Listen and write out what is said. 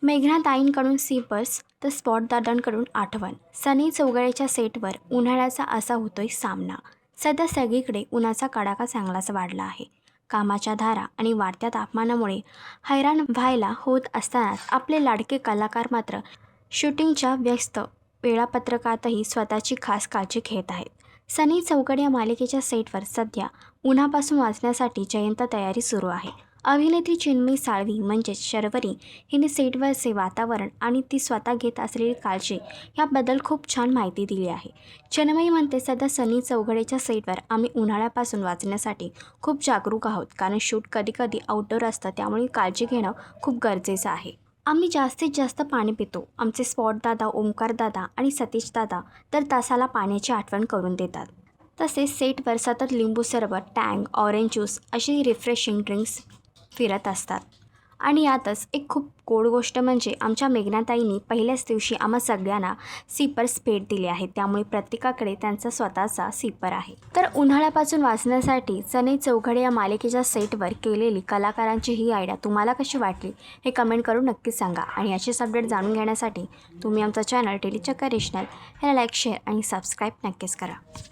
मेघनाताईंकडून सीपर्स तर स्पॉटदादांकडून आठवण. सनी चौघड्याच्या सेटवर उन्हाळ्याचा असा होतोय सामना. सध्या सगळीकडे उन्हाचा कडाका चांगलाच वाढला आहे. कामाच्या धारा आणि वाढत्या तापमानामुळे हैराण व्हायला होत असतानाच आपले लाडके कलाकार मात्र शूटिंगच्या व्यस्त वेळापत्रकातही स्वतःची खास काळजी घेत आहेत. सनी चौघडे या मालिकेच्या सेटवर सध्या उन्हापासून वाचण्यासाठी जयंत तयारी सुरू आहे. अभिनेत्री चिन्मयी साळवी म्हणजेच शर्वरी हिने सेटवरचे वातावरण आणि ती स्वतः घेत असलेली काळजी याबद्दल खूप छान माहिती दिली आहे. चिन्मयी म्हणते, सध्या सनी चौघडेच्या सेटवर आम्ही उन्हाळ्यापासून वाचण्यासाठी खूप जागरूक आहोत, कारण शूट कधीकधी आउटडोर असतं, त्यामुळे काळजी घेणं खूप गरजेचं आहे. आम्ही जास्तीत जास्त पाणी पितो. आमचे स्पॉटदादा, ओंकारदादा आणि सतीशदादा तर तासाला पाण्याची आठवण करून देतात. तसेच सेटवर सतत लिंबू सरबत, टँग, ऑरेंज ज्यूस अशी रिफ्रेशिंग ड्रिंक्स फिरत असतात. आणि यातच एक खूप गोड गोष्ट म्हणजे आमच्या मेघनाताईंनी पहिल्याच दिवशी आम्हा सगळ्यांना सिपर्स भेट दिले आहेत, त्यामुळे प्रत्येकाकडे त्यांचा स्वतःचा सिपर आहे. तर उन्हाळ्यापासून वाचण्यासाठी सनी चौघडे या मालिकेच्या सेटवर केलेली कलाकारांची ही आयडिया तुम्हाला कशी वाटली हे कमेंट करून नक्कीच सांगा. आणि अशीच अपडेट जाणून घेण्यासाठी तुम्ही आमचा चॅनल डेली चक्कर रिजनल ह्याला लाईक, शेअर आणि सबस्क्राईब नक्कीच करा.